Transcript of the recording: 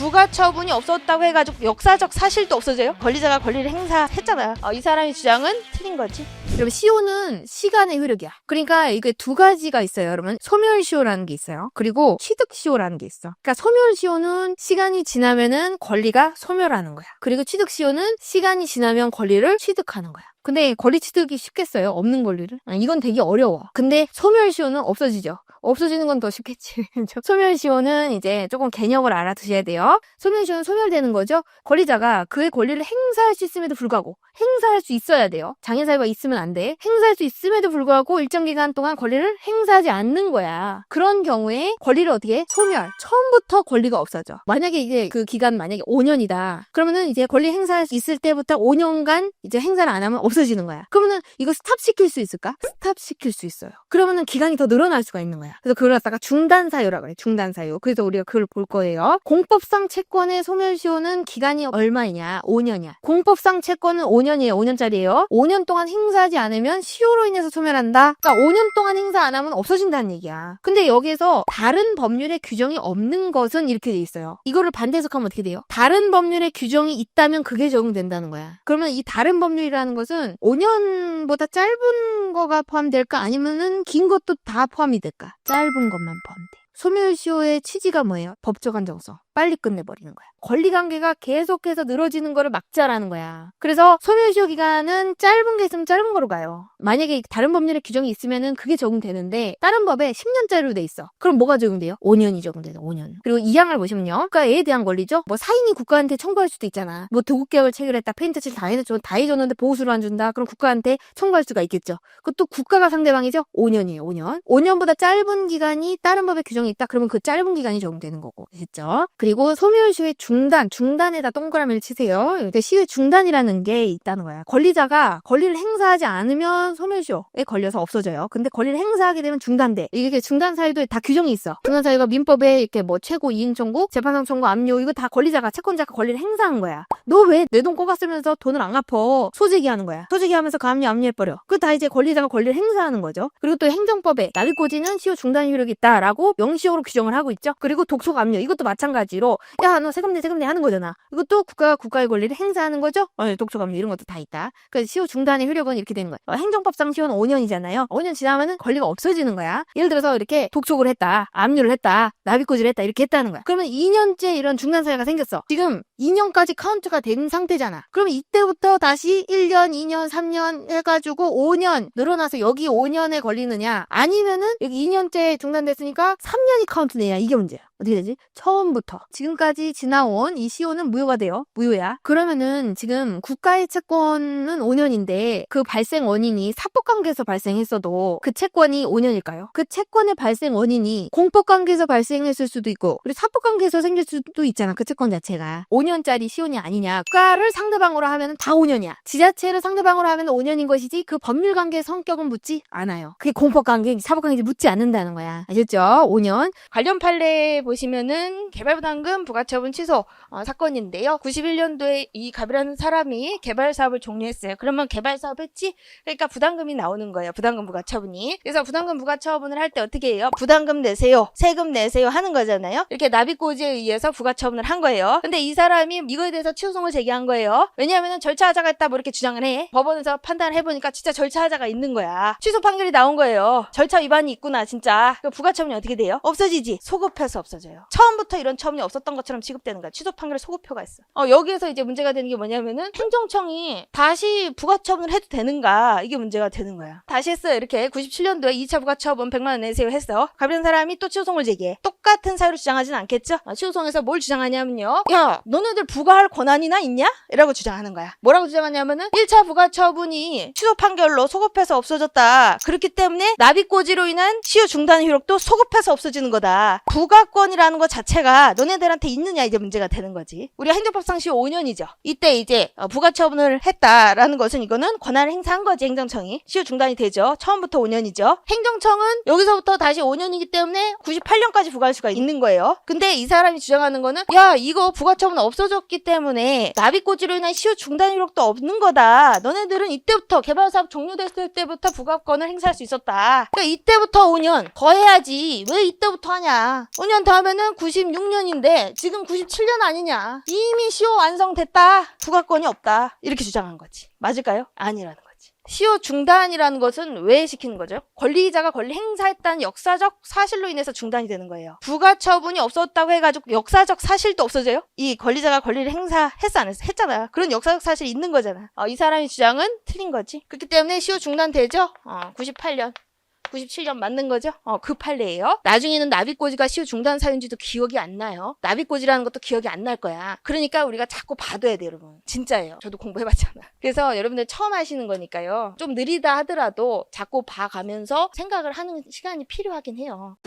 부가처분이 없었다고 해가지고 역사적 사실도 없어져요? 권리자가 권리를 행사했잖아요. 이 사람의 주장은 틀린 거지. 여러분 시효는 시간의 효력이야. 그러니까 이게 두 가지가 있어요. 여러분 소멸시효라는 게 있어요. 그리고 취득시효라는 게 있어. 그러니까 소멸시효는 시간이 지나면은 권리가 소멸하는 거야. 그리고 취득시효는 시간이 지나면 권리를 취득하는 거야. 근데 권리 취득이 쉽겠어요? 없는 권리를? 이건 되게 어려워. 근데 소멸시효는 없어지죠. 없어지는 건 더 쉽겠지. 소멸시효는 이제 조금 개념을 알아두셔야 돼요. 소멸시효는 소멸되는 거죠. 권리자가 그의 권리를 행사할 수 있음에도 불구하고 행사할 수 있어야 돼요. 장애사유가 있으면 안 돼. 행사할 수 있음에도 불구하고 일정 기간 동안 권리를 행사하지 않는 거야. 그런 경우에 권리를 어떻게 해? 소멸. 처음부터 권리가 없어져. 만약에 이제 그 기간 만약에 5년이다. 그러면은 이제 권리 행사할 수 있을 때부터 5년간 이제 행사를 안 하면 없어지는 거야. 그러면은 이거 스탑시킬 수 있을까? 스탑시킬 수 있어요. 그러면은 기간이 더 늘어날 수가 있는 거야. 그래서 그걸 갖다가 중단사유라고 그래. 중단사유. 그래서 우리가 그걸 볼 거예요. 공법상 채권의 소멸시효는 기간이 얼마이냐? 5년이야. 공법상 채권은 5년이에요. 5년짜리예요. 5년 동안 행사하지 않으면 시효로 인해서 소멸한다. 그러니까 5년 동안 행사 안 하면 없어진다는 얘기야. 근데 여기에서 다른 법률의 규정이 없는 것은 이렇게 돼 있어요. 이거를 반대 해석하면 어떻게 돼요? 다른 법률의 규정이 있다면 그게 적용된다는 거야. 그러면 이 다른 법률이라는 것은 5년보다 짧은 거가 포함될까? 아니면은 긴 것도 다 포함이 될까? 짧은 것만 포함돼. 소멸시효의 취지가 뭐예요? 법적 안정성. 빨리 끝내버리는 거야. 권리관계가 계속해서 늘어지는 거를 막자라는 거야. 그래서 소멸시효 기간은 짧은 게 있으면 짧은 거로 가요. 만약에 다른 법률의 규정이 있으면은 그게 적용되는데 다른 법에 10년짜리로 돼 있어. 그럼 뭐가 적용돼요? 5년이 적용돼요. 5년. 그리고 2항을 보시면요. 국가에 대한 권리죠. 뭐 사인이 국가한테 청구할 수도 있잖아. 뭐 도급계약을 체결했다. 페인트 칠 다 해줬는데 보호수를 안 준다. 그럼 국가한테 청구할 수가 있겠죠. 그것도 국가가 상대방이죠. 5년이에요. 5년. 5년보다 짧은 기간이 다른 법의 규정이 있다. 그러면 그 짧은 기간이 적용되는 거고. 됐죠? 그리고 소멸시효의 중단에다 동그라미를 치세요. 시효의 중단이라는 게 있다는 거야. 권리자가 권리를 행사하지 않으면 소멸시효에 걸려서 없어져요. 근데 권리를 행사하게 되면 중단돼. 이게 중단 사유도 다 규정이 있어. 중단 사유가 민법에 이렇게 뭐 최고 이행 청구, 재판상 청구, 압류 이거 다 권리자가 채권자가 권리를 행사한 거야. 너 왜 내 돈 꼬가 쓰면서 돈을 안 갚어? 소재기 하는 거야. 소재기 하면서 가압류 압류해버려. 그거 다 이제 권리자가 권리를 행사하는 거죠. 그리고 또 행정법에 납입고지는 시효 중단 효력이 있다라고 명시적으로 규정을 하고 있죠. 그리고 독속 압류 이것도 마찬가지로 야 너 세금 내 하는 거잖아. 이것도 국가가 국가의 권리를 행사하는 거죠. 독촉 압류 이런 것도 다 있다. 그래서 시효 중단의 효력은 이렇게 되는 거야. 행정법상 시효는 5년이잖아요. 5년 지나면은 권리가 없어지는 거야. 예를 들어서 이렇게 독촉을 했다, 압류를 했다, 납입고지를 했다 이렇게 했다는 거야. 그러면 2년째 이런 중단 사유가 생겼어. 지금 2년까지 카운트가 된 상태잖아. 그러면 이때부터 다시 1년, 2년, 3년 해가지고 5년 늘어나서 여기 5년에 걸리느냐? 아니면은 여기 2년째 중단됐으니까 3년이 카운트되냐? 이게 문제야. 어떻게 되지? 처음부터 지금까지 지나온 이 시효는 무효가 돼요. 무효야. 그러면은 지금 국가의 채권은 5년인데 그 발생 원인이 사법관계에서 발생했어도 그 채권이 5년일까요? 그 채권의 발생 원인이 공법관계에서 발생했을 수도 있고 그리고 사법관계에서 생길 수도 있잖아. 그 채권 자체가 5년짜리 시효냐 아니냐. 국가를 상대방으로 하면 다 5년이야. 지자체를 상대방으로 하면 5년인 것이지 그 법률관계의 성격은 묻지 않아요. 그게 공법관계, 사법관계 묻지 않는다는 거야. 아셨죠? 5년. 관련 판례 보시면은 개발부담금 부가처분 취소 사건인데요. 91년도에 이 갑이라는 사람이 개발 사업을 종료했어요. 그러면 개발 사업 했지? 그러니까 부담금이 나오는 거예요. 부담금 부가처분이. 그래서 부담금 부가처분을 할 때 어떻게 해요? 부담금 내세요. 세금 내세요 하는 거잖아요. 이렇게 납입고지에 의해서 부가처분을 한 거예요. 근데 이 사람이 이거에 대해서 취소송을 제기한 거예요. 왜냐하면 절차하자가 있다 뭐 이렇게 주장을 해. 법원에서 판단을 해보니까 진짜 절차하자가 있는 거야. 취소 판결이 나온 거예요. 절차 위반이 있구나 진짜. 그 부가처분이 어떻게 돼요? 없어지지. 소급해서 없어져요. 처음부터 이런 처분이 없었던 것처럼 취급되는 거야. 취소 판결에 소급표가 있어. 여기에서 이제 문제가 되는 게 뭐냐면은 행정청이 다시 부가처분을 해도 되는가 이게 문제가 되는 거야. 다시 했어요. 이렇게 97년도에 2차 부가처분 100만 원 내세요 했어. 갑이라는 사람이 또 취소송을 제기해. 똑같은 사유를 주장하진 않겠죠? 취소송에서 뭘 주장하냐면요. 야 너네들 부가할 권한이나 있냐? 이라고 주장하는 거야. 뭐라고 주장하냐면은 1차 부가처분이 취소 판결로 소급해서 없어졌다. 그렇기 때문에 납입고지로 인한 시효 중단 효력도 소급해서 없어지는 거다. 부가권이라는 것 자체가 너네들한테 있느냐 이제 문제가 되는 거지. 우리가 행정법상 시효 5년이죠. 이때 이제 부가처분을 했다라는 것은 이거는 권한을 행사한 거지. 행정청이. 시효 중단이 되죠. 처음부터 5년이죠. 행정청은 여기서부터 다시 5년이기 때문에 98년까지 부과할 수가 있는 거예요. 근데 이 사람이 주장하는 거는 야 이거 부가처분 없어졌기 때문에 납입고지로 인한 시효 중단 효력도 없는 거다. 너네들은 이때부터 개발사업 종료됐을 때부터 부가권을 행사할 수 있었다. 그러니까 이때부터 5년 더 해야지 왜 이때부터 하냐. 5년 더 이때부터 하면은 96년인데 지금 97년 아니냐. 이미 시효 완성됐다. 부가권이 없다. 이렇게 주장한 거지. 맞을까요? 아니라는 거지. 시효 중단이라는 것은 왜 시키는 거죠? 권리자가 권리 행사했다는 역사적 사실로 인해서 중단이 되는 거예요. 부가처분이 없었다고 해가지고 역사적 사실도 없어져요? 이 권리자가 권리를 행사했어 안 했어? 했잖아. 그런 역사적 사실이 있는 거잖아. 이 사람의 주장은 틀린 거지. 그렇기 때문에 시효 중단되죠? 98년. 97년 맞는 거죠? 그 판례예요. 나중에는 나비꼬지가 시효 중단 사유인지도 기억이 안 나요. 나비꼬지라는 것도 기억이 안 날 거야. 그러니까 우리가 자꾸 봐둬야 돼요, 여러분. 진짜예요. 저도 공부해봤잖아. 그래서 여러분들 처음 하시는 거니까요. 좀 느리다 하더라도 자꾸 봐가면서 생각을 하는 시간이 필요하긴 해요.